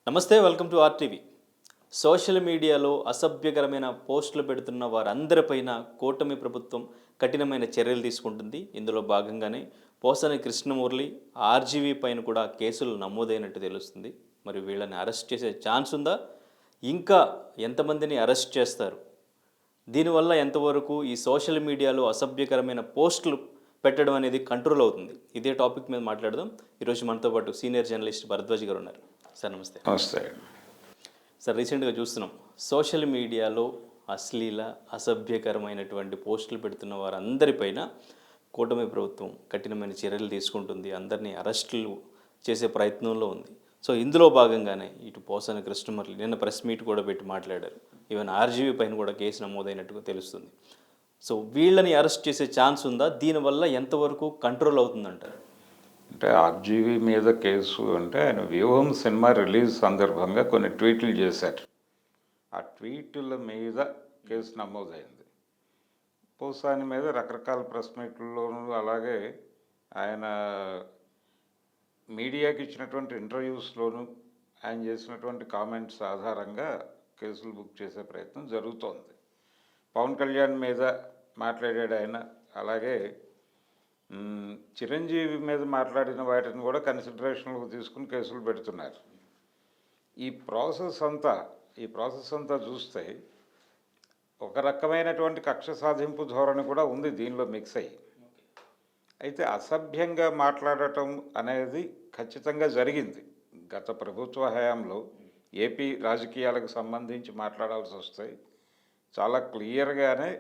నమస్తే, welcome to RTV. Social మీడియాలో అసభ్యకరమైన పోస్టులు పెడుతున్న వారందరిపైన కూటమి ప్రభుత్వం కఠినమైన చర్యలు తీసుకుంటుంది. ఇందులో భాగంగానే పోసాని కృష్ణమురళి, ఆర్జీవీ పైన కూడా కేసులు నమోదైనట్టు తెలుస్తుంది. మరి వీళ్ళని అరెస్ట్ చేసే ఛాన్స్ ఉందా? ఇంకా ఎంతమందిని అరెస్ట్ చేస్తారు? దీనివల్ల ఎంతవరకు ఈ సోషల్ మీడియాలో అసభ్యకరమైన పోస్టులు పెట్టడం అనేది కంట్రోల్ అవుతుంది? ఇదే టాపిక్ మీద మాట్లాడదాం. ఈరోజు మనతో పాటు సీనియర్ జర్నలిస్ట్ భరద్వాజ్ గారు ఉన్నారు. సార్ నమస్తే. నమస్తే. సార్, రీసెంట్గా చూస్తున్నాం సోషల్ మీడియాలో అశ్లీల అసభ్యకరమైనటువంటి పోస్టులు పెడుతున్న వారందరిపైన కూటమి ప్రభుత్వం కఠినమైన చర్యలు తీసుకుంటుంది. అందరినీ అరెస్టులు చేసే ప్రయత్నంలో ఉంది. సో ఇందులో భాగంగానే ఇటు పోసాని కృష్ణమురళి నిన్న ప్రెస్ మీట్ కూడా పెట్టి మాట్లాడారు. ఈవెన్ ఆర్జీవీ పైన కూడా కేసు నమోదైనట్టుగా తెలుస్తుంది. సో వీళ్ళని అరెస్ట్ చేసే ఛాన్స్ ఉందా? దీనివల్ల ఎంతవరకు కంట్రోల్ అవుతుందంటారు? అంటే ఆర్జీవీ మీద కేసు అంటే ఆయన వ్యూహం సినిమా రిలీజ్ సందర్భంగా కొన్ని ట్వీట్లు చేశారు. ఆ ట్వీట్ల మీద కేసు నమోదైంది. పోసాని మీద రకరకాల ప్రెస్ మీట్లలోనూ అలాగే ఆయన మీడియాకి ఇచ్చినటువంటి ఇంటర్వ్యూస్లోనూ ఆయన చేసినటువంటి కామెంట్స్ ఆధారంగా కేసులు బుక్ చేసే ప్రయత్నం జరుగుతోంది. పవన్ కళ్యాణ్ మీద మాట్లాడాడు ఆయన. అలాగే చిరంజీవి మీద మాట్లాడిన వాటిని కూడా కన్సిడరేషన్లోకి తీసుకుని కేసులు పెడుతున్నారు. ఈ ప్రాసెస్ అంతా చూస్తే ఒక రకమైనటువంటి కక్ష సాధింపు ధోరణి కూడా ఉంది దీనిలో మిక్స్ అయ్యి. అయితే అసభ్యంగా మాట్లాడటం అనేది ఖచ్చితంగా జరిగింది. గత ప్రభుత్వ హయాంలో ఏపీ రాజకీయాలకు సంబంధించి మాట్లాడాల్సి వస్తే చాలా క్లియర్గానే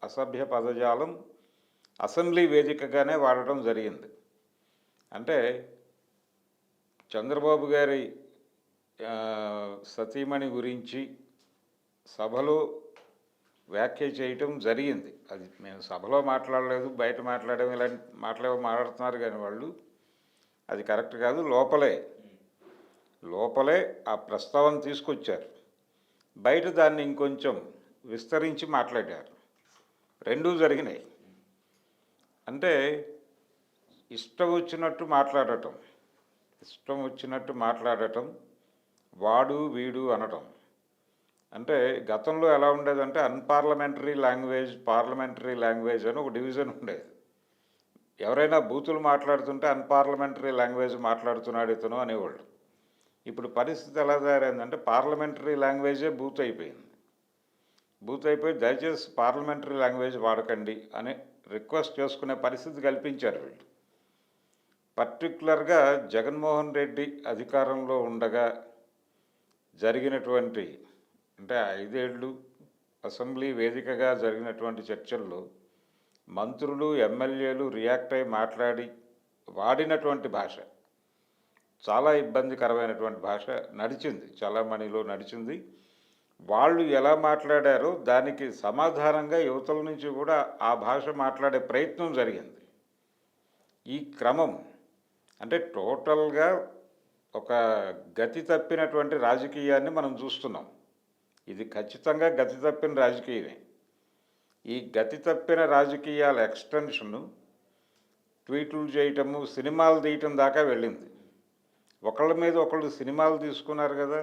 అసభ్య పదజాలం అసెంబ్లీ వేదికగానే వాడటం జరిగింది. అంటే చంద్రబాబు గారి సతీమణి గురించి సభలో వ్యాఖ్య చేయటం జరిగింది. అది మేము సభలో మాట్లాడలేదు, బయట మాట్లాడడం, ఇలాంటి మాట్లాడుతున్నారు కానీ వాళ్ళు అది కరెక్ట్ కాదు. లోపలే ఆ ప్రస్తావన తీసుకొచ్చారు, బయట దాన్ని ఇంకొంచెం విస్తరించి మాట్లాడారు. రెండూ జరిగినాయి. అంటే ఇష్టం వచ్చినట్టు మాట్లాడటం, వాడు వీడు అనటం. అంటే గతంలో ఎలా ఉండేదంటే అన్పార్లమెంటరీ లాంగ్వేజ్, పార్లమెంటరీ లాంగ్వేజ్ అని ఒక డివిజన్ ఉండేది. ఎవరైనా బూతులు మాట్లాడుతుంటే అన్పార్లమెంటరీ లాంగ్వేజ్ మాట్లాడుతున్నాడు ఇతను అనేవాళ్ళు. ఇప్పుడు పరిస్థితి ఎలా తయారైందంటే పార్లమెంటరీ లాంగ్వేజే బూత్ అయిపోయి దయచేసి పార్లమెంటరీ లాంగ్వేజ్ వాడకండి అని రిక్వెస్ట్ చేసుకునే పరిస్థితి కల్పించారు వీళ్ళు. పర్టికులర్గా జగన్మోహన్ రెడ్డి అధికారంలో ఉండగా జరిగినటువంటి అంటే 5 ఏళ్ళు అసెంబ్లీ వేదికగా జరిగినటువంటి చర్చల్లో మంత్రులు, ఎమ్మెల్యేలు రియాక్ట్ అయి మాట్లాడి వాడినటువంటి భాష చాలా ఇబ్బందికరమైనటువంటి భాష నడిచింది, చాలామందిలో నడిచింది. వాళ్ళు ఎలా మాట్లాడారో దానికి సమాధానంగా యువతల నుంచి కూడా ఆ భాష మాట్లాడే ప్రయత్నం జరిగింది. ఈ క్రమం అంటే టోటల్గా ఒక గతి తప్పినటువంటి రాజకీయాన్ని మనం చూస్తున్నాం. ఇది ఖచ్చితంగా గతి తప్పిన రాజకీయమే. ఈ గతి తప్పిన రాజకీయాల ఎక్స్టెన్షను ట్వీట్లు చేయటము, సినిమాలు తీయటం దాకా వెళ్ళింది. ఒకళ్ళ మీద ఒకళ్ళు సినిమాలు తీసుకున్నారు కదా.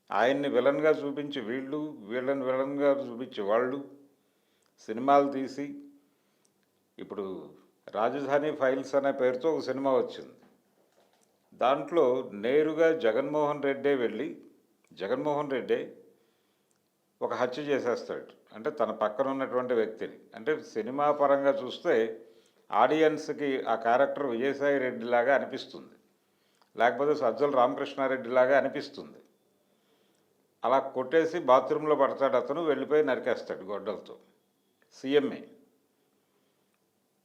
ఆయన్ని విలన్గా చూపించి వీళ్ళని విలన్గా చూపించి వాళ్ళు సినిమాలు తీసి, ఇప్పుడు రాజధాని ఫైల్స్ అనే పేరుతో ఒక సినిమా వచ్చింది. దాంట్లో నేరుగా జగన్మోహన్ రెడ్డే ఒక హత్య చేసేస్తాడు. అంటే తన పక్కన ఉన్నటువంటి వ్యక్తిని. అంటే సినిమా పరంగా చూస్తే ఆడియన్స్కి ఆ క్యారెక్టర్ విజయసాయి రెడ్డి లాగా అనిపిస్తుంది, లేకపోతే సజ్జల రామకృష్ణారెడ్డి లాగా అనిపిస్తుంది. అలా కొట్టేసి బాత్రూంలో పడతాడు అతను, వెళ్ళిపోయి నరికేస్తాడు గొడ్డలతో. సీఎంఏ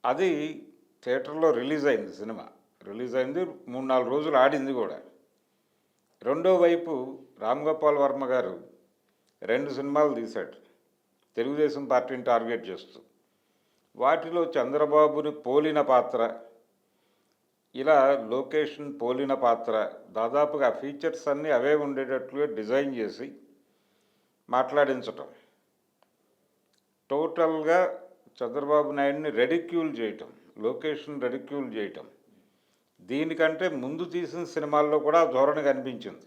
అది థియేటర్లో సినిమా రిలీజ్ అయింది, 3-4 రోజులు ఆడింది కూడా. రెండో వైపు రామ్ గోపాల్ వర్మ గారు 2 సినిమాలు తీశాడు తెలుగుదేశం పార్టీని టార్గెట్ చేస్తూ. వాటిలో చంద్రబాబుని పోలిన పాత్ర, ఇలా లొకేషన్ పోలిన పాత్ర, దాదాపుగా ఫీచర్స్ అన్నీ అవే ఉండేటట్లుగా డిజైన్ చేసి మాట్లాడించటం, టోటల్గా చంద్రబాబు నాయుడిని రెడిక్యూల్ చేయటం, లొకేషన్ రెడిక్యూల్ చేయటం. దీనికంటే ముందు తీసిన సినిమాల్లో కూడా ధోరణి కనిపించింది.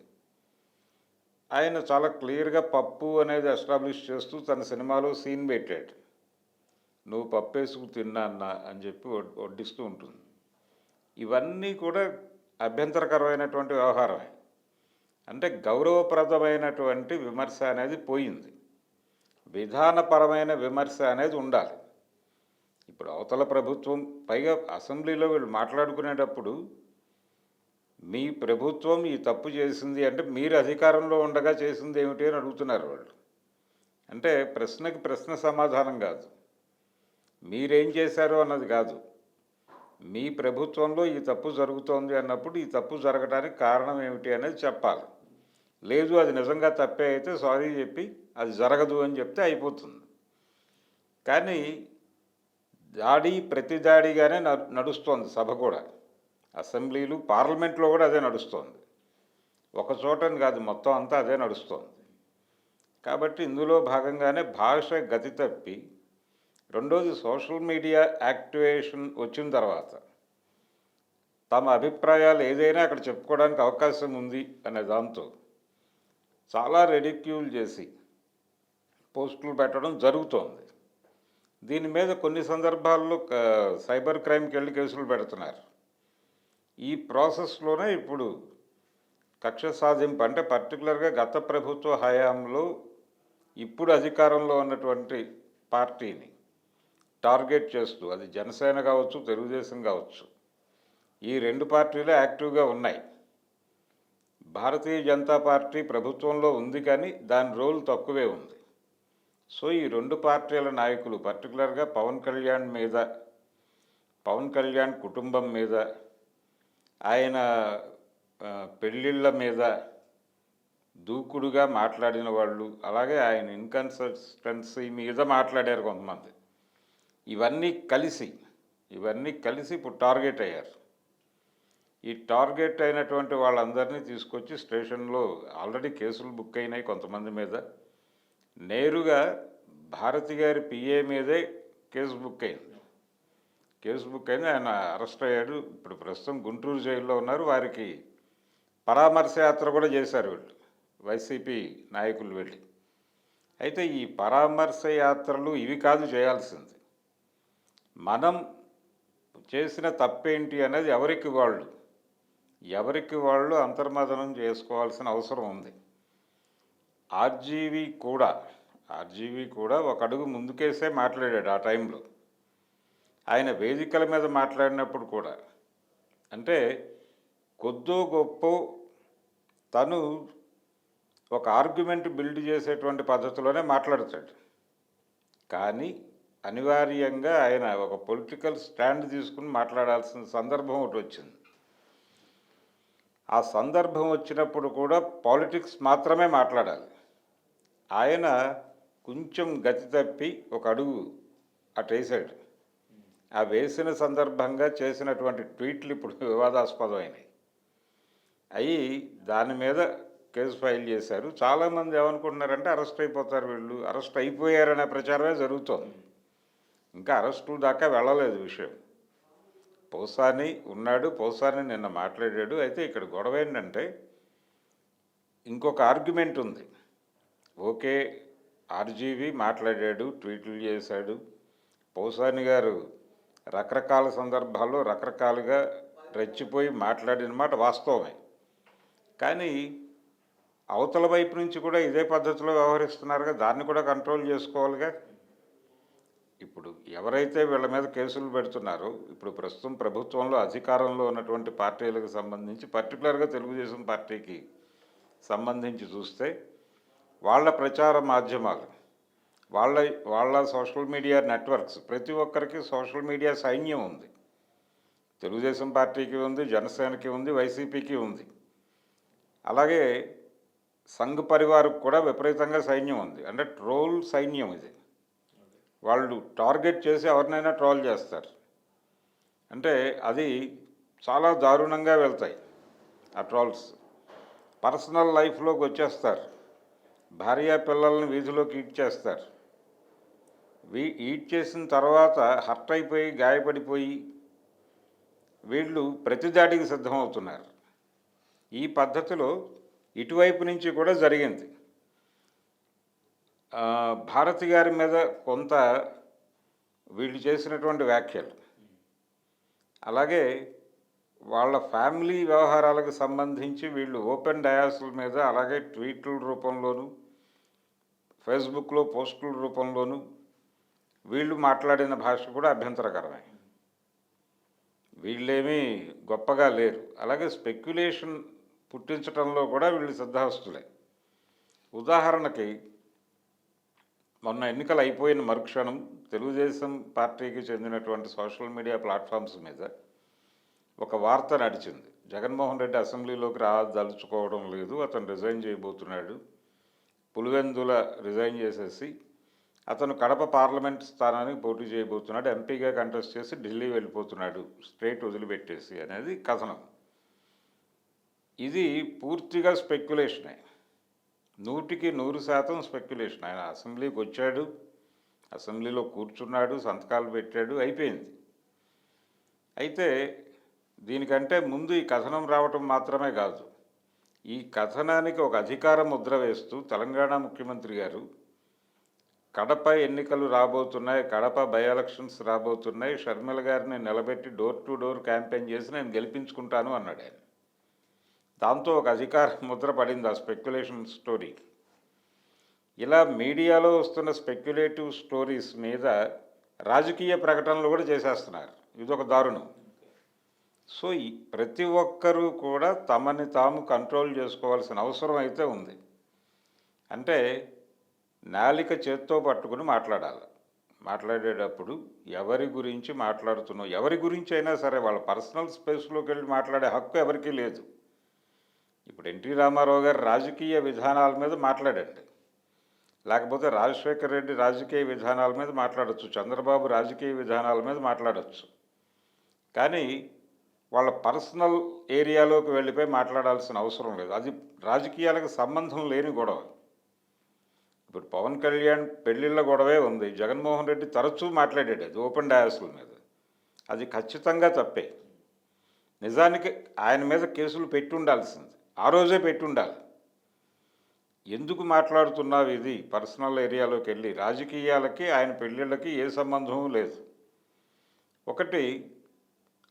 ఆయన చాలా క్లియర్గా పప్పు అనేది ఎస్టాబ్లిష్ చేస్తూ తన సినిమాలో సీన్ పెట్టాడు. నువ్వు పప్పు వేసుకు తిన్నా అన్న అని చెప్పి వడ్డిస్తూ ఉంటుంది. ఇవన్నీ కూడా అభ్యంతరకరమైనటువంటి వ్యవహారమే. అంటే గౌరవప్రదమైనటువంటి విమర్శ అనేది పోయింది. విధానపరమైన విమర్శ అనేది ఉండాలి. ఇప్పుడు అవతల ప్రభుత్వం, పైగా అసెంబ్లీలో వీళ్ళు మాట్లాడుకునేటప్పుడు మీ ప్రభుత్వం ఈ తప్పు చేసింది అంటే మీరు అధికారంలో ఉండగా చేసింది ఏమిటి అని అడుగుతున్నారు వాళ్ళు. అంటే ప్రశ్నకి ప్రశ్న సమాధానం కాదు, మీరేం చేశారో అన్నది కాదు. మీ ప్రభుత్వంలో ఈ తప్పు జరుగుతోంది అన్నప్పుడు ఈ తప్పు జరగడానికి కారణం ఏమిటి అనేది చెప్పాలి. లేదు అది నిజంగా తప్పే అయితే సారీ చెప్పి అది జరగదు అని చెప్తే అయిపోతుంది. కానీ దాడి ప్రతి దాడిగానే నడుస్తోంది సభ కూడా. అసెంబ్లీలు, పార్లమెంట్లో కూడా అదే నడుస్తోంది. ఒక చోటని కాదు, మొత్తం అంతా అదే నడుస్తోంది. కాబట్టి ఇందులో భాగంగానే భాష గతి తప్పి, రెండోది సోషల్ మీడియా యాక్టివేషన్ వచ్చిన తర్వాత తమ అభిప్రాయాలు ఏదైనా అక్కడ చెప్పుకోవడానికి అవకాశం ఉంది అనే దాంతో చాలా రెడిక్యూల్ చేసి పోస్టులు పెట్టడం జరుగుతోంది. దీని మీద కొన్ని సందర్భాల్లో సైబర్ క్రైమ్కి వెళ్ళి కేసులు పెడుతున్నారు. ఈ ప్రాసెస్లోనే ఇప్పుడు కక్ష సాధింపు అంటే పర్టికులర్గా గత ప్రభుత్వ హయాంలో ఇప్పుడు అధికారంలో ఉన్నటువంటి పార్టీని టార్గెట్ చేస్తూ, అది జనసేన కావచ్చు, తెలుగుదేశం కావచ్చు, ఈ రెండు పార్టీలు యాక్టివ్గా ఉన్నాయి. భారతీయ జనతా పార్టీ ప్రభుత్వంలో ఉంది కానీ దాని రోల్ తక్కువే ఉంది. సో ఈ రెండు పార్టీల నాయకులు పర్టికులర్గా పవన్ కళ్యాణ్ కుటుంబం మీద, ఆయన పెళ్ళిళ్ళ మీద దూకుడుగా మాట్లాడిన వాళ్ళు, అలాగే ఆయన ఇన్కన్సిస్టెన్సీ మీద మాట్లాడారు కొంతమంది. ఇవన్నీ కలిసి ఇప్పుడు టార్గెట్ అయ్యారు. ఈ టార్గెట్ అయినటువంటి వాళ్ళందరినీ తీసుకొచ్చి స్టేషన్లో ఆల్రెడీ కేసులు బుక్ అయినాయి కొంతమంది మీద. నేరుగా భారతి గారి పిఏ మీదే కేసు బుక్ అయింది. ఆయన అరెస్ట్ అయ్యాడు. ఇప్పుడు ప్రస్తుతం గుంటూరు జైల్లో ఉన్నారు. వారికి పరామర్శ యాత్ర కూడా చేశారు వీళ్ళు, వైసీపీ నాయకులు వెళ్ళి. అయితే ఈ పరామర్శ యాత్రలు ఇవి కాదు చేయాల్సింది. మనం చేసిన తప్పేంటి అనేది ఎవరికి వాళ్ళు అంతర్మథనం చేసుకోవాల్సిన అవసరం ఉంది. ఆర్జీవీ కూడా ఒక అడుగు ముందుకేసే మాట్లాడాడు ఆ టైంలో. ఆయన వేదికల మీద మాట్లాడినప్పుడు కూడా అంటే కొద్దో గొప్ప తను ఒక ఆర్గ్యుమెంట్ బిల్డ్ చేసేటువంటి పద్ధతిలోనే మాట్లాడతాడు. కానీ అనివార్యంగా ఆయన ఒక పొలిటికల్ స్టాండ్ తీసుకుని మాట్లాడాల్సిన సందర్భం ఒకటి వచ్చింది. ఆ సందర్భం వచ్చినప్పుడు కూడా పాలిటిక్స్ మాత్రమే మాట్లాడాలి. ఆయన కొంచెం గతి తప్పి ఒక అడుగు అటు వేసాడు. ఆ వేసిన సందర్భంగా చేసినటువంటి ట్వీట్లు ఇప్పుడు వివాదాస్పదమైనవి అయ్యి దాని మీద కేసు ఫైల్ చేశారు. చాలామంది ఏమనుకుంటున్నారంటే అరెస్ట్ అయిపోతారు, వీళ్ళు అరెస్ట్ అయిపోయారనే ప్రచారమే జరుగుతోంది. ఇంకా అరెస్టుల దాకా వెళ్ళలేదు విషయం. పోసాని ఉన్నాడు, పోసాని నిన్న మాట్లాడాడు. అయితే ఇక్కడ గొడవ ఏంటంటే ఇంకొక ఆర్గ్యుమెంట్ ఉంది. ఓకే, ఆర్జీవీ మాట్లాడాడు, ట్వీట్లు చేశాడు, పోసాని గారు రకరకాల సందర్భాల్లో రకరకాలుగా రెచ్చిపోయి మాట్లాడిన మాట వాస్తవమే. కానీ అవతల వైపు నుంచి కూడా ఇదే పద్ధతిలో వ్యవహరిస్తున్నారుగా, దాన్ని కూడా కంట్రోల్ చేసుకోవాలిగా. ఇప్పుడు ఎవరైతే వీళ్ళ మీద కేసులు పెడుతున్నారో, ఇప్పుడు ప్రస్తుతం ప్రభుత్వంలో అధికారంలో ఉన్నటువంటి పార్టీలకు సంబంధించి, పర్టికులర్గా తెలుగుదేశం పార్టీకి సంబంధించి చూస్తే వాళ్ళ ప్రచార మాధ్యమాలు, వాళ్ళ సోషల్ మీడియా నెట్వర్క్స్, ప్రతి ఒక్కరికి సోషల్ మీడియా సైన్యం ఉంది. తెలుగుదేశం పార్టీకి ఉంది, జనసేనకి ఉంది, వైసీపీకి ఉంది. అలాగే సంఘ్ పరివార్కు కూడా విపరీతంగా సైన్యం ఉంది. అంటే ట్రోల్ సైన్యం ఇది. వాళ్ళు టార్గెట్ చేసి ఎవరినైనా ట్రోల్ చేస్తారు. అంటే అది చాలా దారుణంగా వెళ్తాయి ఆ ట్రోల్స్. పర్సనల్ లైఫ్లోకి వచ్చేస్తారు. భార్య పిల్లల్ని వీధిలోకి ఈడ్ చేస్తారు. ఈడ్ చేసిన తర్వాత హర్ట్ అయిపోయి గాయపడిపోయి వీళ్ళు ప్రతిదాడికి సిద్ధమవుతున్నారు. ఈ పద్ధతిలో ఇటువైపు నుంచి కూడా జరిగింది. భారతి గారి మీద కొంత వీళ్ళు చేసినటువంటి వ్యాఖ్యలు, అలాగే వాళ్ళ ఫ్యామిలీ వ్యవహారాలకు సంబంధించి వీళ్ళు ఓపెన్ డయాస్ల మీద, అలాగే ట్వీట్ల రూపంలోనూ ఫేస్బుక్లో పోస్టుల రూపంలోనూ వీళ్ళు మాట్లాడిన భాష కూడా అభ్యంతరకరమే. వీళ్ళేమీ గొప్పగా లేరు. అలాగే స్పెక్యులేషన్ పుట్టించడంలో కూడా వీళ్ళు సిద్ధహస్తులే. ఉదాహరణకి మొన్న ఎన్నికలు అయిపోయిన మరుక్షణం తెలుగుదేశం పార్టీకి చెందినటువంటి సోషల్ మీడియా ప్లాట్ఫామ్స్ మీద ఒక వార్త నడిచింది. జగన్మోహన్ రెడ్డి అసెంబ్లీలోకి రాదలుచుకోవడం లేదు, అతను రిజైన్ చేయబోతున్నాడు, పులివెందుల రిజైన్ చేసేసి అతను కడప పార్లమెంట్ స్థానానికి పోటీ చేయబోతున్నాడు, ఎంపీగా కంటెస్ట్ చేసి ఢిల్లీ వెళ్ళిపోతున్నాడు స్టేట్ వదిలిపెట్టేసి అనేది కథనం. ఇది పూర్తిగా స్పెక్యులేషనే, 100% స్పెక్యులేషన్. ఆయన అసెంబ్లీకి వచ్చాడు, అసెంబ్లీలో కూర్చున్నాడు, సంతకాలు పెట్టాడు, అయిపోయింది. అయితే దీనికంటే ముందు ఈ కథనం రావటం మాత్రమే కాదు, ఈ కథనానికి ఒక అధికార ముద్ర వేస్తూ తెలంగాణ ముఖ్యమంత్రి గారు కడప ఎన్నికలు రాబోతున్నాయి, కడప బై ఎలక్షన్స్ రాబోతున్నాయి, షర్మిల గారిని నిలబెట్టి డోర్ టు డోర్ క్యాంపెయిన్ చేసి నేను గెలిపించుకుంటాను అన్నాడు ఆయన. దాంతో ఒక అధికార ముద్ర పడింది ఆ స్పెక్యులేషన్ స్టోరీ. ఇలా మీడియాలో వస్తున్న స్పెక్యులేటివ్ స్టోరీస్ మీద రాజకీయ ప్రకటనలు కూడా చేసేస్తున్నారు. ఇదొక దారుణం. సో ప్రతి ఒక్కరూ కూడా తమని తాము కంట్రోల్ చేసుకోవాల్సిన అవసరం అయితే ఉంది. అంటే నాలిక చేత్తో పట్టుకుని మాట్లాడాలి. మాట్లాడేటప్పుడు ఎవరి గురించి మాట్లాడుతున్నావు, ఎవరి గురించి అయినా సరే వాళ్ళ పర్సనల్ స్పేస్లోకి వెళ్ళి మాట్లాడే హక్కు ఎవరికీ లేదు. ఇప్పుడు ఎన్టీ రామారావు గారు రాజకీయ విధానాల మీద మాట్లాడండి, లేకపోతే రాజశేఖర రెడ్డి రాజకీయ విధానాల మీద మాట్లాడచ్చు, చంద్రబాబు రాజకీయ విధానాల మీద మాట్లాడచ్చు. కానీ వాళ్ళ పర్సనల్ ఏరియాలోకి వెళ్ళిపోయి మాట్లాడాల్సిన అవసరం లేదు. అది రాజకీయాలకు సంబంధం లేని గొడవ. ఇప్పుడు పవన్ కళ్యాణ్ పెళ్ళిళ్ళ గొడవే ఉంది, జగన్మోహన్ రెడ్డి తరచూ మాట్లాడాడు అది ఓపెన్ డయాస్ల మీద. అది ఖచ్చితంగా తప్పే. నిజానికి ఆయన మీద కేసులు పెట్టి ఉండాల్సింది, ఆ రోజే పెట్టి ఉండాలి. ఎందుకు మాట్లాడుతున్నావు ఇది పర్సనల్ ఏరియాలోకి వెళ్ళి? రాజకీయాలకి ఆయన పెళ్ళిళ్ళకి ఏ సంబంధం లేదు. ఒకటి,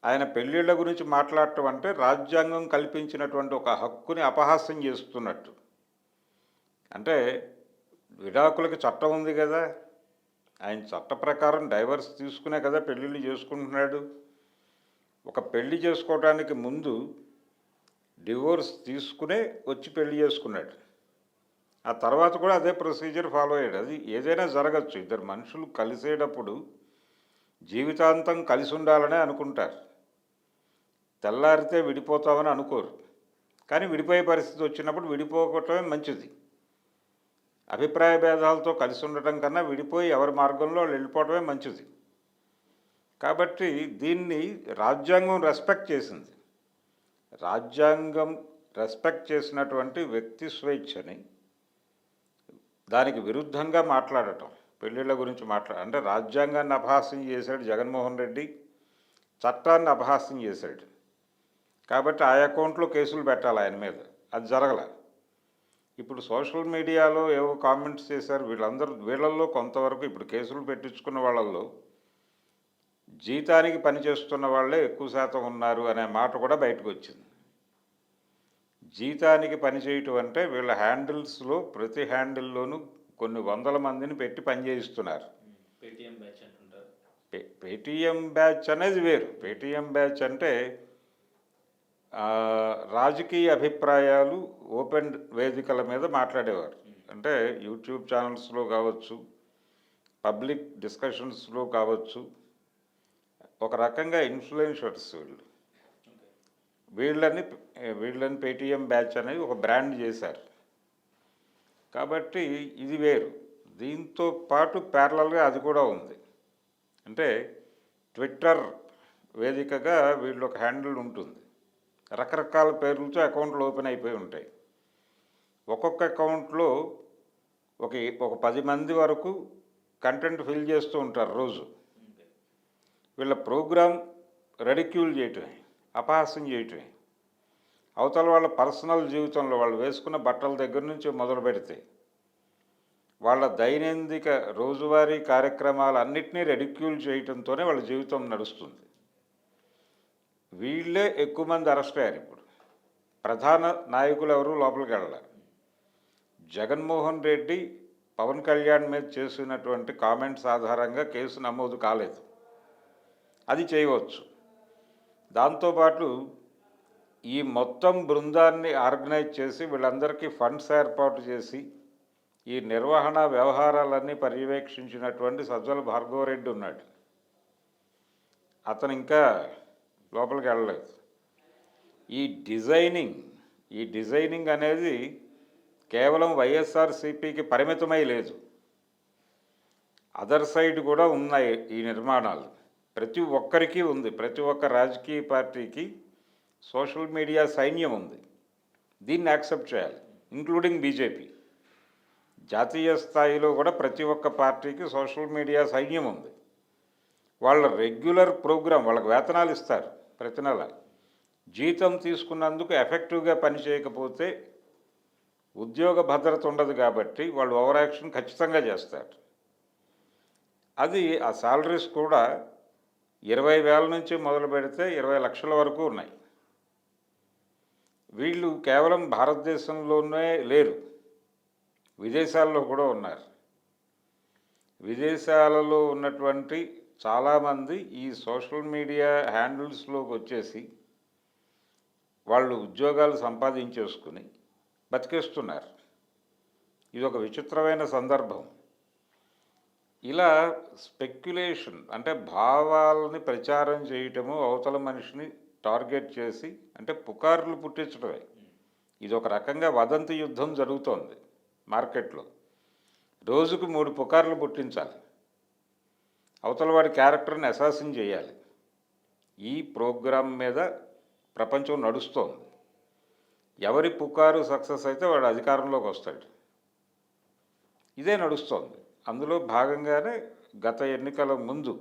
ఆయన పెళ్ళిళ్ళ గురించి మాట్లాడటం అంటే రాజ్యాంగం కల్పించినటువంటి ఒక హక్కుని అపహాస్యం చేస్తున్నట్టు. అంటే విడాకులకి చట్టం ఉంది కదా, ఆయన చట్ట ప్రకారం డైవర్స్ తీసుకునే కదా పెళ్ళిళ్ళు చేసుకుంటున్నాడు. ఒక పెళ్లి చేసుకోవడానికి ముందు డివోర్స్ తీసుకునే వచ్చి పెళ్లి చేసుకున్నాడు. ఆ తర్వాత కూడా అదే ప్రొసీజర్ ఫాలో అయ్యాడు. అది ఏదైనా జరగచ్చు. ఇద్దరు మనుషులు కలిసేటప్పుడు జీవితాంతం కలిసి ఉండాలనే అనుకుంటారు, తెల్లారితే విడిపోతామని అనుకోరు. కానీ విడిపోయే పరిస్థితి వచ్చినప్పుడు విడిపోవటమే మంచిది. అభిప్రాయ భేదాలతో కలిసి ఉండటం కన్నా విడిపోయి ఎవరి మార్గంలో వాళ్ళు వెళ్ళిపోవటమే మంచిది. కాబట్టి దీన్ని రాజ్యాంగం రెస్పెక్ట్ చేసింది. రాజ్యాంగం రెస్పెక్ట్ చేసినటువంటి వ్యక్తి స్వేచ్ఛని దానికి విరుద్ధంగా మాట్లాడటం, పెళ్ళిళ్ళ గురించి అంటే రాజ్యాంగాన్ని అపహాస్యం చేశాడు జగన్మోహన్ రెడ్డి, చట్టాన్ని అపహాస్యం చేశాడు. కాబట్టి ఆ అకౌంట్లో కేసులు పెట్టాలి ఆయన మీద, అది జరగల. ఇప్పుడు సోషల్ మీడియాలో ఏవో కామెంట్స్ చేశారు వీళ్ళల్లో కొంతవరకు ఇప్పుడు కేసులు పెట్టించుకున్న వాళ్ళల్లో జీతానికి పనిచేస్తున్న వాళ్ళే ఎక్కువ శాతం ఉన్నారు అనే మాట కూడా బయటకు వచ్చింది. జీతానికి పనిచేయటం అంటే వీళ్ళ హ్యాండిల్స్లో ప్రతి హ్యాండిల్లోనూ కొన్ని వందల మందిని పెట్టి పనిచేయిస్తున్నారు. పేటీఎం బ్యాచ్ అనేది వేరు. పేటీఎం బ్యాచ్ అంటే రాజకీయ అభిప్రాయాలు ఓపెన్ వేదికల మీద మాట్లాడేవారు. అంటే యూట్యూబ్ ఛానల్స్లో కావచ్చు, పబ్లిక్ డిస్కషన్స్లో కావచ్చు, ఒక రకంగా ఇన్ఫ్లుయెన్సర్స్ వీళ్ళని పేటీఎం బ్యాచ్ అనేది ఒక బ్రాండ్ చేశారు. కాబట్టి ఇది వేరు. దీంతో పాటు ప్యారలల్గా అది కూడా ఉంది. అంటే ట్విట్టర్ వేదికగా వీళ్ళు ఒక హ్యాండిల్ ఉంటుంది, రకరకాల పేర్లతో అకౌంట్లు ఓపెన్ అయిపోయి ఉంటాయి. ఒక్కొక్క అకౌంట్లో ఒక 10 మంది వరకు కంటెంట్ ఫిల్ చేస్తూ ఉంటారు రోజు. వీళ్ళ ప్రోగ్రామ్ రెడిక్యూల్ చేయటమే, అపహాస్యం చేయటమే. అవతల వాళ్ళ పర్సనల్ జీవితంలో వాళ్ళు వేసుకున్న బట్టల దగ్గర నుంచి మొదలు పెడితే వాళ్ళ దైనందిక రోజువారీ కార్యక్రమాలన్నింటినీ రెడిక్యూల్ చేయటంతోనే వాళ్ళ జీవితం నడుస్తుంది. వీళ్ళే ఎక్కువ మంది అరెస్ట్ అయ్యారు. ఇప్పుడు ప్రధాన నాయకులు ఎవరు లోపలికి వెళ్ళారు. జగన్మోహన్ రెడ్డి పవన్ కళ్యాణ్ మీద చేసినటువంటి కామెంట్స్ ఆధారంగా కేసు నమోదు కాలేదు, అది చేయవచ్చు. దాంతోపాటు ఈ మొత్తం బృందాన్ని ఆర్గనైజ్ చేసి వీళ్ళందరికీ ఫండ్స్ ఏర్పాటు చేసి ఈ నిర్వహణ వ్యవహారాలన్నీ పర్యవేక్షించినటువంటి సజ్జల భార్గవరెడ్డి ఉన్నాడు. అతను ఇంకా లోపలికి వెళ్ళలేదు. ఈ డిజైనింగ్ అనేది కేవలం వైఎస్ఆర్సీపీకి పరిమితమై లేదు, అదర్ సైడ్ కూడా ఉన్నాయి ఈ నిర్మాణాలు. ప్రతి ఒక్కరికి ఉంది, ప్రతి ఒక్క రాజకీయ పార్టీకి సోషల్ మీడియా సైన్యం ఉంది. దీన్ని యాక్సెప్ట్ చేయాలి, ఇంక్లూడింగ్ బీజేపీ. జాతీయ స్థాయిలో కూడా ప్రతి ఒక్క పార్టీకి సోషల్ మీడియా సైన్యం ఉంది. వాళ్ళ రెగ్యులర్ ప్రోగ్రాం, వాళ్ళకి వేతనాలు ఇస్తారు ప్రతి నెల. జీతం తీసుకున్నందుకు ఎఫెక్టివ్గా పనిచేయకపోతే ఉద్యోగ భద్రత ఉండదు కాబట్టి వాళ్ళు ఓవర్ యాక్షన్ ఖచ్చితంగా చేస్తారు. అది ఆ శాలరీస్ కూడా 20,000 నుంచి మొదలు పెడితే 20 లక్షల వరకు ఉన్నాయి. వీళ్ళు కేవలం భారతదేశంలోనే లేరు, విదేశాల్లో కూడా ఉన్నారు. విదేశాలలో ఉన్నటువంటి చాలామంది ఈ సోషల్ మీడియా హ్యాండిల్స్లోకి వచ్చేసి వాళ్ళు ఉద్యోగాలు సంపాదించేసుకుని బతికేస్తున్నారు. ఇది ఒక విచిత్రమైన సందర్భం. ఇలా స్పెక్యులేషన్ అంటే భావాలని ప్రచారం చేయటము, అవతల మనిషిని టార్గెట్ చేసి అంటే పుకార్లు పుట్టించడమే. ఇది ఒక రకంగా వదంతి యుద్ధం జరుగుతోంది మార్కెట్లో. రోజుకు 3 పుకార్లు పుట్టించాలి, అవతల వాడి క్యారెక్టర్ని అసాసిన్ చేయాలి. ఈ ప్రోగ్రాం మీద ప్రపంచం నడుస్తోంది. ఎవరి పుకారు సక్సెస్ అయితే వాడు అధికారంలోకి వస్తాడు. ఇదే నడుస్తోంది. అందులో భాగంగానే గత ఎన్నికల ముందు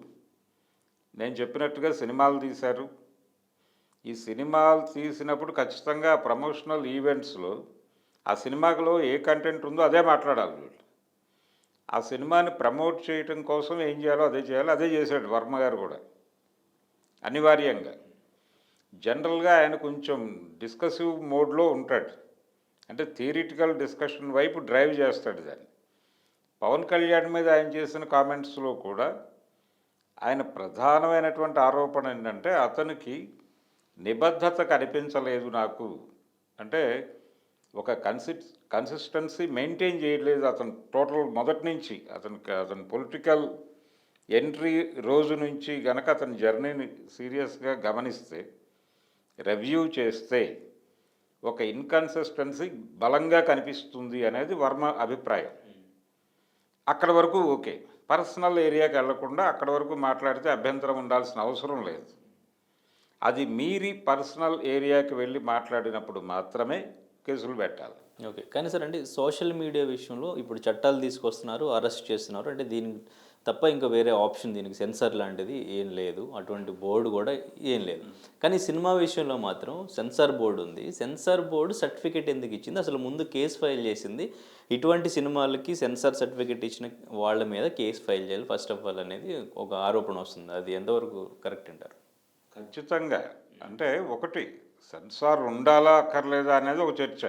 నేను చెప్పినట్టుగా సినిమాలు తీశారు. ఈ సినిమాలు తీసినప్పుడు ఖచ్చితంగా ప్రమోషనల్ ఈవెంట్స్లో ఆ సినిమాలో ఏ కంటెంట్ ఉందో అదే మాట్లాడాలి వీళ్ళు. ఆ సినిమాని ప్రమోట్ చేయటం కోసం ఏం చేయాలో అదే చేయాలి. అదే చేశాడు వర్మ గారు కూడా అనివార్యంగా. జనరల్గా ఆయన కొంచెం డిస్కసివ్ మోడ్లో ఉంటాడు, అంటే థియరిటికల్ డిస్కషన్ వైపు డ్రైవ్ చేస్తాడు దాన్ని. పవన్ కళ్యాణ్ మీద ఆయన చేసిన కామెంట్స్లో కూడా ఆయన ప్రధానమైనటువంటి ఆరోపణ ఏంటంటే అతనికి నిబద్ధత కనిపించలేదు నాకు, అంటే ఒక కన్సిస్టెన్సీ మెయింటైన్ చేయలేదు అతను టోటల్ మొదటి నుంచి. అతని పొలిటికల్ ఎంట్రీ రోజు నుంచి గనక అతని జర్నీని సీరియస్గా గమనిస్తే, రివ్యూ చేస్తే ఒక ఇన్కన్సిస్టెన్సీ బలంగా కనిపిస్తుంది అనేది వర్మ అభిప్రాయం. అక్కడ వరకు ఓకే, పర్సనల్ ఏరియాకి వెళ్లకుండా అక్కడ వరకు మాట్లాడితే అభ్యంతరం ఉండాల్సిన అవసరం లేదు. అది మీరి పర్సనల్ ఏరియాకి వెళ్ళి మాట్లాడినప్పుడు మాత్రమే కేసులు పెట్టాలి. ఓకే, కానీ సార్ అంటే సోషల్ మీడియా విషయంలో ఇప్పుడు చట్టాలు తీసుకొస్తున్నారు, అరెస్ట్ చేస్తున్నారు, అంటే దీనికి తప్ప ఇంకా వేరే ఆప్షన్, దీనికి సెన్సార్ లాంటిది ఏం లేదు, అటువంటి బోర్డు కూడా ఏం లేదు. కానీ సినిమా విషయంలో మాత్రం సెన్సార్ బోర్డు ఉంది. సెన్సార్ బోర్డు సర్టిఫికేట్ ఎందుకు ఇచ్చింది, అసలు ముందు కేసు ఫైల్ చేసింది, ఇటువంటి సినిమాలకి సెన్సార్ సర్టిఫికేట్ ఇచ్చిన వాళ్ళ మీద కేసు ఫైల్ చేయాలి ఫస్ట్ ఆఫ్ ఆల్ అనేది ఒక ఆరోపణ వస్తుంది. అది ఎంతవరకు కరెక్ట్ అంటారు? ఖచ్చితంగా. అంటే ఒకటి, సెన్సార్ ఉండాలా అక్కర్లేదా అనేది ఒక చర్చ.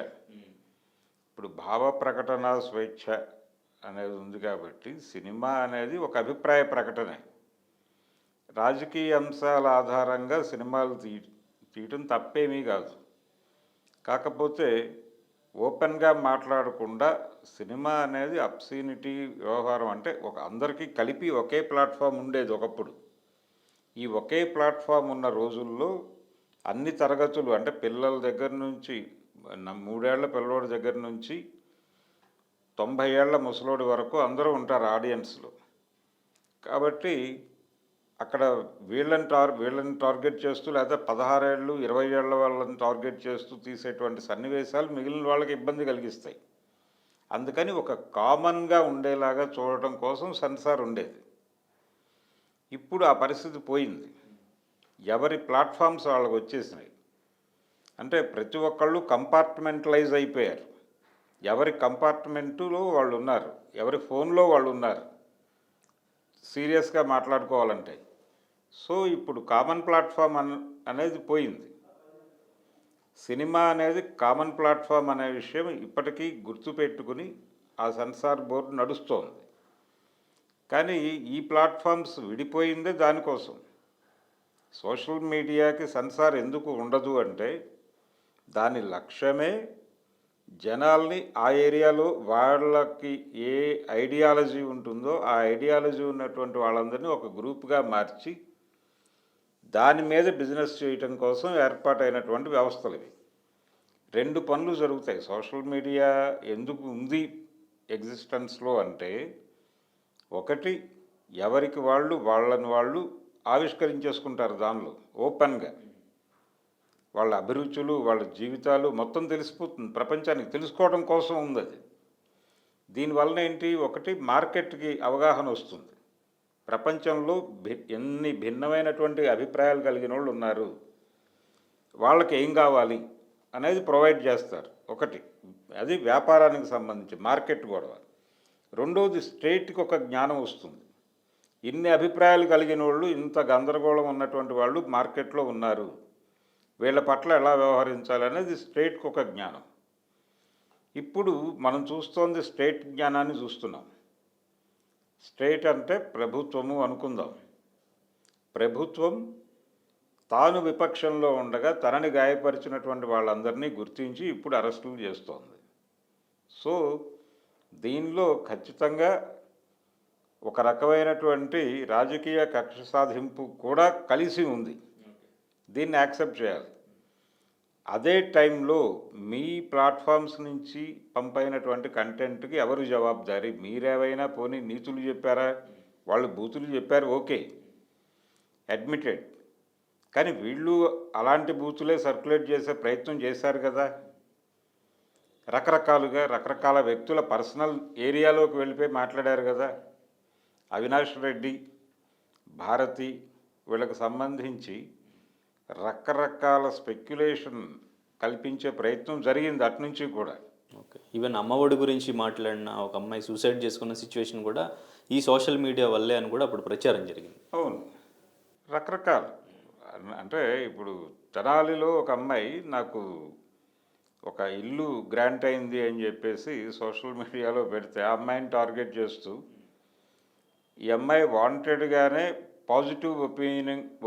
ఇప్పుడు భావ ప్రకటన స్వేచ్ఛ అనేది ఉంది కాబట్టి సినిమా అనేది ఒక అభిప్రాయ ప్రకటనే. రాజకీయ అంశాల ఆధారంగా సినిమాలు తీయటం తప్పేమీ కాదు. కాకపోతే ఓపెన్గా మాట్లాడకుండా సినిమా అనేది అబ్సీనిటీ వ్యవహారం, అంటే ఒక అందరికీ కలిపి ఒకే ప్లాట్ఫామ్ ఉండేది ఒకప్పుడు. ఈ ఒకే ప్లాట్ఫామ్ ఉన్న రోజుల్లో అన్ని తరగతులు, అంటే పిల్లల దగ్గర నుంచి 3 ఏళ్ల పిల్లోడి దగ్గర నుంచి 90 ఏళ్ల ముసలోడి వరకు అందరూ ఉంటారు ఆడియన్స్లో. కాబట్టి అక్కడ వీళ్ళని టార్గెట్ చేస్తూ, లేదా 16 ఏళ్ళు 20 ఏళ్ల వాళ్ళని టార్గెట్ చేస్తూ తీసేటువంటి సన్నివేశాలు మిగిలిన వాళ్ళకి ఇబ్బంది కలిగిస్తాయి. అందుకని ఒక కామన్గా ఉండేలాగా చూడటం కోసం సెన్సార్ ఉండేది. ఇప్పుడు ఆ పరిస్థితి పోయింది, ఎవరి ప్లాట్ఫామ్స్ వాళ్ళకి వచ్చేసినాయి. అంటే ప్రతి ఒక్కళ్ళు కంపార్ట్మెంటలైజ్ అయిపోయారు. ఎవరి కంపార్ట్మెంటులో వాళ్ళు ఉన్నారు, ఎవరి ఫోన్లో వాళ్ళు ఉన్నారు సీరియస్గా మాట్లాడుకోవాలంటే. సో ఇప్పుడు కామన్ ప్లాట్ఫామ్ అనేది పోయింది. సినిమా అనేది కామన్ ప్లాట్ఫామ్ అనే విషయం ఇప్పటికీ గుర్తుపెట్టుకుని ఆ సెన్సార్ బోర్డు నడుస్తోంది. కానీ ఈ ప్లాట్ఫామ్స్ విడిపోయిందే దానికోసం. సోషల్ మీడియాకి సెన్సార్ ఎందుకు ఉండదు అంటే దాని లక్ష్యమే జనాల్ని ఆ ఏరియాలో వాళ్ళకి ఏ ఐడియాలజీ ఉంటుందో ఆ ఐడియాలజీ ఉన్నటువంటి వాళ్ళందరినీ ఒక గ్రూప్గా మార్చి దాని మీద బిజినెస్ చేయటం కోసం ఏర్పాటైనటువంటి వ్యవస్థలు ఇవి. రెండు పనులు జరుగుతాయి. సోషల్ మీడియా ఎందుకు ఉంది ఎగ్జిస్టెన్స్లో అంటే, ఒకటి ఎవరికి వాళ్ళని వాళ్ళు ఆవిష్కరించేసుకుంటారు దానిలో ఓపెన్గా. వాళ్ళ అభిరుచులు, వాళ్ళ జీవితాలు మొత్తం తెలిసిపోతుంది ప్రపంచానికి. తెలుసుకోవడం కోసం ఉంది అది. దీనివలన ఏంటి, ఒకటి మార్కెట్కి అవగాహన వస్తుంది. ప్రపంచంలో ఎన్ని భిన్నమైనటువంటి అభిప్రాయాలు కలిగిన వాళ్ళు ఉన్నారు, వాళ్ళకి ఏం కావాలి అనేది ప్రొవైడ్ చేస్తారు. ఒకటి అది వ్యాపారానికి సంబంధించి మార్కెట్ గొడవ. రెండోది స్టేట్కి ఒక జ్ఞానం వస్తుంది. ఇన్ని అభిప్రాయాలు కలిగిన వాళ్ళు, ఇంత గందరగోళం ఉన్నటువంటి వాళ్ళు మార్కెట్లో ఉన్నారు, వీళ్ళ పట్ల ఎలా వ్యవహరించాలనేది స్టేట్కి ఒక జ్ఞానం. ఇప్పుడు మనం చూస్తోంది స్టేట్ జ్ఞానాన్ని చూస్తున్నాం. స్టేట్ అంటే ప్రభుత్వము అనుకుందాం. ప్రభుత్వం తాను విపక్షంలో ఉండగా తనని గాయపరిచినటువంటి వాళ్ళందరినీ గుర్తించి ఇప్పుడు అరెస్టులు చేస్తోంది. సో దీనిలో ఖచ్చితంగా ఒక రకమైనటువంటి రాజకీయ కక్ష సాధింపు కూడా కలిసి ఉంది. దీన్ని యాక్సెప్ట్ చేయాలి. అదే టైంలో మీ ప్లాట్ఫామ్స్ నుంచి పంపైనటువంటి కంటెంట్కి ఎవరు జవాబుదారీ? మీరేవైనా పోనీ నీతులు చెప్పారా? వాళ్ళు బూతులు చెప్పారు, ఓకే, అడ్మిటెడ్. కానీ వీళ్ళు అలాంటి బూతులే సర్క్యులేట్ చేసే ప్రయత్నం చేశారు కదా. రకరకాల వ్యక్తుల పర్సనల్ ఏరియాలోకి వెళ్ళిపోయి మాట్లాడారు కదా. అవినాష్ రెడ్డి, భారతి వీళ్ళకి సంబంధించి రకరకాల స్పెక్యులేషన్ కల్పించే ప్రయత్నం జరిగింది అటునుంచి కూడా. ఓకే, ఈవెన్ అమ్మఒడి గురించి మాట్లాడిన ఒక అమ్మాయి సూసైడ్ చేసుకున్న సిచ్యువేషన్ కూడా ఈ సోషల్ మీడియా వల్లే అని కూడా అప్పుడు ప్రచారం జరిగింది. అవును, రకరకాల. అంటే ఇప్పుడు తెనాలిలో ఒక అమ్మాయి నాకు ఒక ఇల్లు గ్రాంట్ అయింది అని చెప్పేసి సోషల్ మీడియాలో పెడితే ఆ అమ్మాయిని టార్గెట్ చేస్తూ ఈ అమ్మాయి వాంటెడ్గానే positive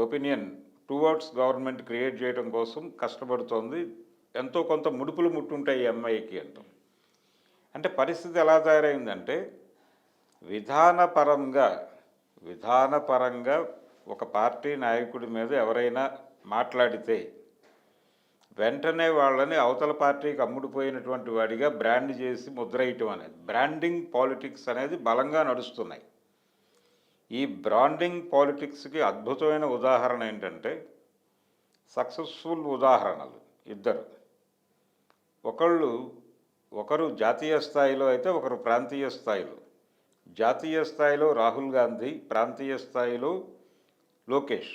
opinion towards government create చేయడం కోసం కష్టపడుతోంది, ఎంతో కొంత ముడుపులు ముట్టుంటాయి ఈ అమ్మాయికి అంటాం. అంటే పరిస్థితి ఎలా తయారైందంటే విధానపరంగా ఒక పార్టీ నాయకుడి మీద ఎవరైనా మాట్లాడితే వెంటనే వాళ్ళని అవతల పార్టీకి అమ్ముడుపోయినటువంటి వాడిగా బ్రాండ్ చేసి ముద్రేయటం అనేది, బ్రాండింగ్ పాలిటిక్స్ అనేది బలంగా నడుస్తున్నాయి. ఈ బ్రాండింగ్ పాలిటిక్స్కి అద్భుతమైన ఉదాహరణ ఏంటంటే, సక్సెస్ఫుల్ ఉదాహరణలు ఇద్దరు. ఒకరు జాతీయ స్థాయిలో అయితే ఒకరు ప్రాంతీయ స్థాయిలో. జాతీయ స్థాయిలో రాహుల్ గాంధీ, ప్రాంతీయ స్థాయిలో లోకేష్.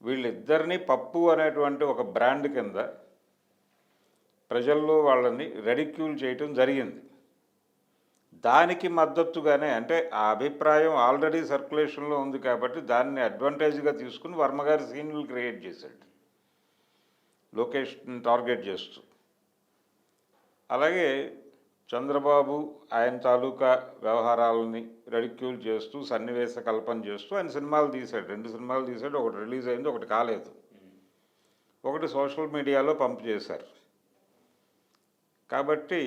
వీళ్ళిద్దరినీ పప్పు అనేటువంటి ఒక బ్రాండ్ కింద ప్రజల్లో వాళ్ళని రెడిక్యూల్ చేయటం జరిగింది. దానికి మద్దతుగానే, అంటే ఆ అభిప్రాయం ఆల్రెడీ సర్క్యులేషన్లో ఉంది కాబట్టి దాన్ని అడ్వాంటేజ్గా తీసుకుని వర్మగారి సీన్లు క్రియేట్ చేశాడు లోకేష్ని టార్గెట్ చేస్తూ. అలాగే చంద్రబాబు ఆయన తాలూకా వ్యవహారాలని రెడిక్యూల్ చేస్తూ సన్నివేశ కల్పన చేస్తూ ఆయన సినిమాలు తీశాడు. 2 సినిమాలు తీశాడు. ఒకటి రిలీజ్ అయింది, ఒకటి కాలేదు. ఒకటి సోషల్ మీడియాలో పంపు చేశారు. కాబట్టి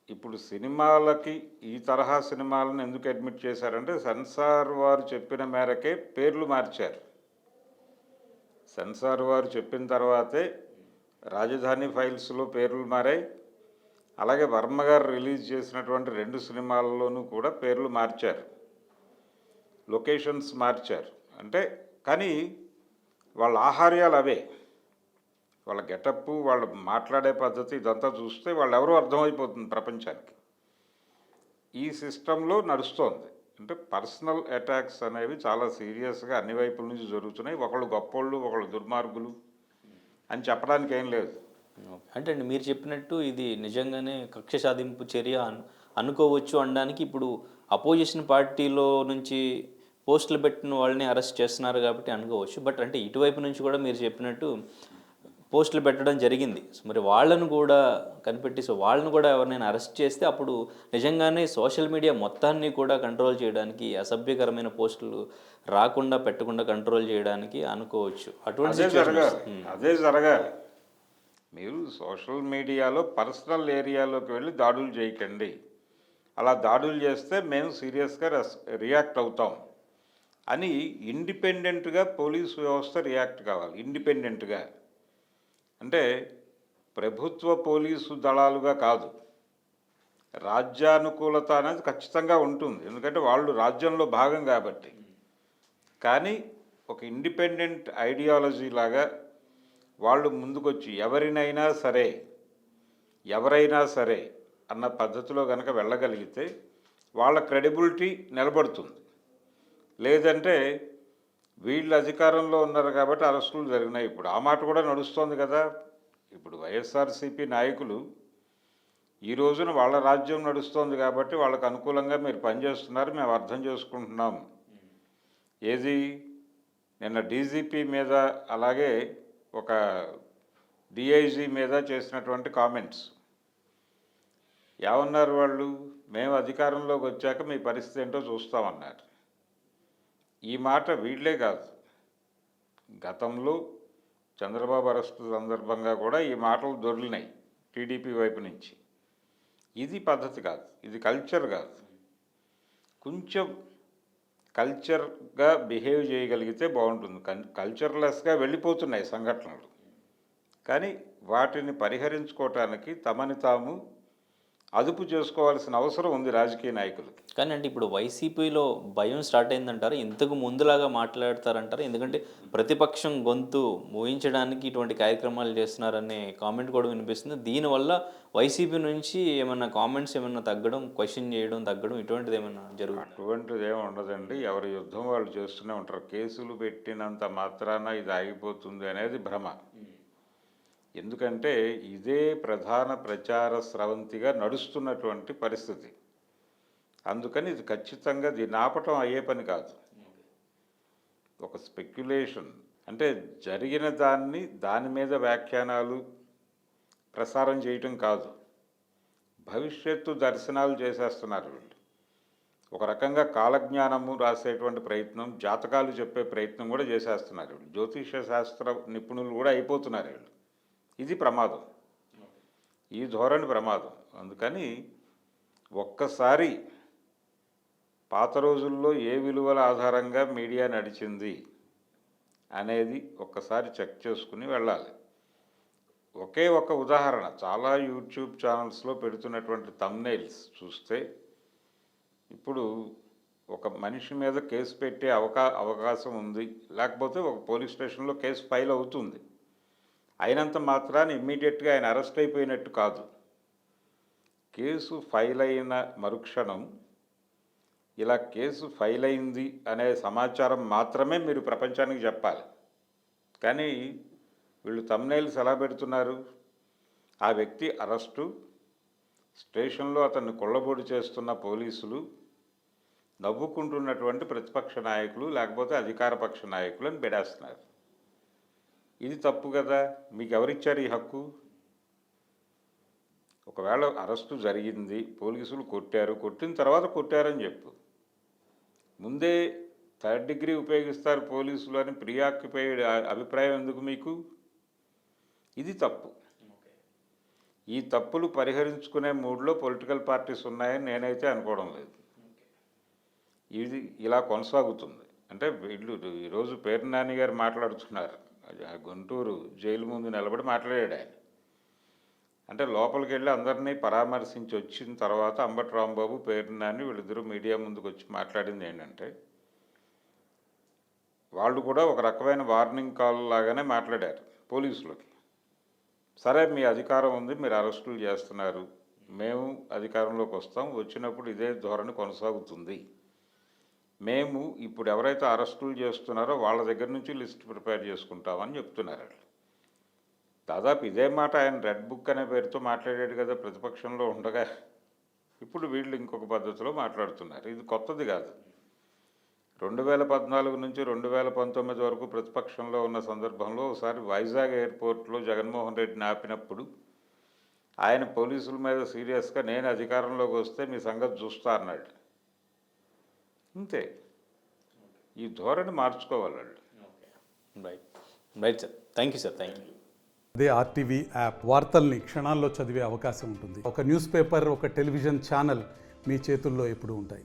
ఇప్పుడు సినిమాలకి ఈ తరహా సినిమాలను ఎందుకు అడ్మిట్ చేశారంటే సెన్సార్ వారు చెప్పిన మేరకే పేర్లు మార్చారు. సెన్సార్ వారు చెప్పిన తర్వాతే రాజధాని ఫైల్స్లో పేర్లు మారాయి. అలాగే వర్మ గారు రిలీజ్ చేసినటువంటి 2 సినిమాల్లోనూ కూడా పేర్లు మార్చారు, లొకేషన్స్ మార్చారు. అంటే కానీ వాళ్ళ ఆహార్యాలు అవే, వాళ్ళ గెటప్, వాళ్ళు మాట్లాడే పద్ధతి ఇదంతా చూస్తే వాళ్ళు ఎవరో అర్థమైపోతుంది ప్రపంచానికి. ఈ సిస్టంలో నడుస్తోంది. అంటే పర్సనల్ అటాక్స్ అనేవి చాలా సీరియస్గా అన్ని వైపుల నుంచి జరుగుతున్నాయి. ఒకళ్ళు గొప్పోళ్ళు, ఒకళ్ళు దుర్మార్గులు, అని చెప్పడానికి ఏం లేదు. ఓకే. అంటే అండి మీరు చెప్పినట్టు ఇది నిజంగానే కక్ష సాధింపు చర్య అనుకోవచ్చు అనడానికి ఇప్పుడు అపోజిషన్ పార్టీలో నుంచి పోస్టులు పెట్టిన వాళ్ళని అరెస్ట్ చేస్తున్నారు కాబట్టి అనుకోవచ్చు. బట్ అంటే ఇటువైపు నుంచి కూడా మీరు చెప్పినట్టు పోస్టులు పెట్టడం జరిగింది. సో మరి వాళ్ళను కూడా కనిపెట్టి వాళ్ళని కూడా ఎవరినైనా అరెస్ట్ చేస్తే అప్పుడు నిజంగానే సోషల్ మీడియా మొత్తాన్ని కూడా కంట్రోల్ చేయడానికి అసభ్యకరమైన పోస్టులు రాకుండా పెట్టకుండా కంట్రోల్ చేయడానికి అనుకోవచ్చు. అటువంటి అదే సిచ్యువేషన్ జరగాలి, వస్తుంది. అదే జరగాలి. మీరు సోషల్ మీడియాలో పర్సనల్ ఏరియాలోకి వెళ్ళి దాడులు చేయకండి. అలా దాడులు చేస్తే మేము సీరియస్గా రియాక్ట్ అవుతాం అని ఇండిపెండెంట్గా పోలీసు వ్యవస్థ రియాక్ట్ కావాలి. ఇండిపెండెంట్గా అంటే ప్రభుత్వ పోలీసు దళాలుగా కాదు. రాజ్యానుకూలత అనేది ఖచ్చితంగా ఉంటుంది, ఎందుకంటే వాళ్ళు రాజ్యంలో భాగం కాబట్టి. కానీ ఒక ఇండిపెండెంట్ ఐడియాలజీ లాగా వాళ్ళు ముందుకొచ్చి ఎవరైనా సరే అన్న పద్ధతిలో కనుక వెళ్ళగలిగితే వాళ్ళ క్రెడిబిలిటీ నిలబడుతుంది. లేదంటే వీళ్ళు అధికారంలో ఉన్నారు కాబట్టి అరెస్టులు జరిగినాయి. ఇప్పుడు ఆ మాట కూడా నడుస్తోంది కదా. ఇప్పుడు వైఎస్ఆర్సీపీ నాయకులు ఈ రోజున వాళ్ళ రాజ్యం నడుస్తోంది కాబట్టి వాళ్ళకు అనుకూలంగా మీరు పనిచేస్తున్నారు, మేము అర్థం చేసుకుంటున్నాం. ఏది నిన్న డీజీపీ మీద అలాగే ఒక డిఐజీ మీద చేసినటువంటి కామెంట్స్ ఏమన్నారు వాళ్ళు? మేము అధికారంలోకి వచ్చాక మీ పరిస్థితి ఏంటో చూస్తామన్నారు. ఈ మాట వీళ్ళే కాదు, గతంలో చంద్రబాబు అరెస్టు సందర్భంగా కూడా ఈ మాటలు దొర్లినాయి టీడీపీ వైపు నుంచి. ఇది పద్ధతి కాదు, ఇది కల్చర్ కాదు. కొంచెం కల్చర్గా బిహేవ్ చేయగలిగితే బాగుంటుంది. కల్చర్లెస్గా వెళ్ళిపోతున్నాయి సంఘటనలు. కానీ వాటిని పరిహరించుకోవటానికి తమని తాము అదుపు చేసుకోవాల్సిన అవసరం ఉంది రాజకీయ నాయకులు. కానీ అంటే ఇప్పుడు వైసీపీలో భయం స్టార్ట్ అయిందంటారు, ఇంతకు ముందులాగా మాట్లాడతారంటారు? ఎందుకంటే ప్రతిపక్షం గొంతు మోయించడానికి ఇటువంటి కార్యక్రమాలు చేస్తున్నారనే కామెంట్ కూడా వినిపిస్తుంది. దీనివల్ల వైసీపీ నుంచి ఏమన్నా కామెంట్స్ ఏమన్నా తగ్గడం, క్వశ్చన్ చేయడం తగ్గడం ఇటువంటిది ఏమన్నా జరుగుతుంది? అటువంటిది ఏమి ఉండదండి. ఎవరి యుద్ధం వాళ్ళు చేస్తూనే ఉంటారు. కేసులు పెట్టినంత మాత్రాన ఇది ఆగిపోతుంది అనేది భ్రమ. ఎందుకంటే ఇదే ప్రధాన ప్రచార స్రవంతిగా నడుస్తున్నటువంటి పరిస్థితి. అందుకని ఇది ఖచ్చితంగా దీన్ని ఆపటం అయ్యే పని కాదు. ఒక స్పెక్యులేషన్ అంటే జరిగిన దాని మీద వ్యాఖ్యానాలు ప్రసారం చేయటం కాదు, భవిష్యత్తు దర్శనాలు చేసేస్తున్నారు వీళ్ళు. ఒక రకంగా కాలజ్ఞానము రాసేటువంటి ప్రయత్నం, జాతకాలు చెప్పే ప్రయత్నం కూడా చేసేస్తున్నారు వీళ్ళు. జ్యోతిష శాస్త్ర నిపుణులు కూడా అయిపోతున్నారు వీళ్ళు. ఇది ప్రమాదం, ఈ ధోరణి ప్రమాదం. అందుకని ఒక్కసారి పాత రోజుల్లో ఏ విలువల ఆధారంగా మీడియా నడిచింది అనేది ఒక్కసారి చెక్ చేసుకుని వెళ్ళాలి. ఒకే ఒక ఉదాహరణ, చాలా యూట్యూబ్ ఛానల్స్లో పెడుతున్నటువంటి థంబ్నెయిల్స్ చూస్తే ఇప్పుడు ఒక మనిషి మీద కేసు పెట్టే అవకాశం ఉంది, లేకపోతే ఒక పోలీస్ స్టేషన్లో కేసు ఫైల్ అవుతుంది. అయినంత మాత్రాన్ని ఇమ్మీడియట్గా ఆయన అరెస్ట్ అయిపోయినట్టు కాదు. కేసు ఫైల్ అయిన మరుక్షణం ఇలా కేసు ఫైల్ అయింది అనే సమాచారం మాత్రమే మీరు ప్రపంచానికి చెప్పాలి. కానీ వీళ్ళు థంబ్నెయిల్స్ ఎలా పెడుతున్నారు? ఆ వ్యక్తి అరెస్టు, స్టేషన్లో అతన్ని కొల్లబొడి చేస్తున్న పోలీసులు, నవ్వుకుంటున్నటువంటి ప్రతిపక్ష నాయకులు లేకపోతే అధికార పక్ష నాయకులు అని పెడేస్తున్నారు. ఇది తప్పు కదా. మీకు ఎవరిచ్చారు ఈ హక్కు? ఒకవేళ అరెస్టు జరిగింది, పోలీసులు కొట్టిన తర్వాత కొట్టారని చెప్పు. ముందే థర్డ్ డిగ్రీ ఉపయోగిస్తారు పోలీసులు అని ప్రియాక్యుపైడ్ అభిప్రాయం ఎందుకు మీకు? ఇది తప్పు. ఈ తప్పులు పరిహరించుకునే మూడ్లో పొలిటికల్ పార్టీస్ ఉన్నాయని నేనైతే అనుకోవడం లేదు. ఇది ఇలా కొనసాగుతుంది. అంటే వీళ్ళు ఈరోజు పేర్ని నాని గారు మాట్లాడుతున్నారు, గుంటూరు జైలు ముందు నిలబడి మాట్లాడాడు ఆయన. అంటే లోపలికి వెళ్ళి అందరినీ పరామర్శించి వచ్చిన తర్వాత అంబటి రాంబాబు, పేర్ని నాని వీళ్ళిద్దరూ మీడియా ముందుకు వచ్చి మాట్లాడింది ఏంటంటే, వాళ్ళు కూడా ఒక రకమైన వార్నింగ్ కాల్ లాగానే మాట్లాడారు పోలీసులకి. సరే, మీ అధికారం ఉంది, మీరు అరెస్టులు చేస్తున్నారు, మేము అధికారంలోకి వస్తాం, వచ్చినప్పుడు ఇదే ధోరణి కొనసాగుతుంది. మేము ఇప్పుడు ఎవరైతే అరెస్టులు చేస్తున్నారో వాళ్ళ దగ్గర నుంచి లిస్ట్ ప్రిపేర్ చేసుకుంటామని చెప్తున్నారు. దాదాపు ఇదే మాట ఆయన రెడ్ బుక్ అనే పేరుతో మాట్లాడాడు కదా ప్రతిపక్షంలో ఉండగా. ఇప్పుడు వీళ్ళు ఇంకొక పద్ధతిలో మాట్లాడుతున్నారు. ఇది కొత్తది కాదు. 2014 నుంచి 2019 వరకు ప్రతిపక్షంలో ఉన్న సందర్భంలో ఒకసారి వైజాగ్ ఎయిర్పోర్ట్లో జగన్మోహన్ రెడ్డిని ఆపినప్పుడు ఆయన పోలీసుల మీద సీరియస్గా నేను అధికారంలోకి వస్తే మీ సంగతి చూస్తా అన్నాడు. అంతే. ఈ ధోరణి మార్చుకోవాలి వాళ్ళు. Right sir, thank you sir, thank you. అదే ఆర్టీవీ యాప్ వార్తల్ని క్షణాల్లో చదివే అవకాశం ఉంటుంది. ఒక న్యూస్ పేపర్, ఒక టెలివిజన్ ఛానల్ మీ చేతుల్లో ఎప్పుడూ ఉంటాయి.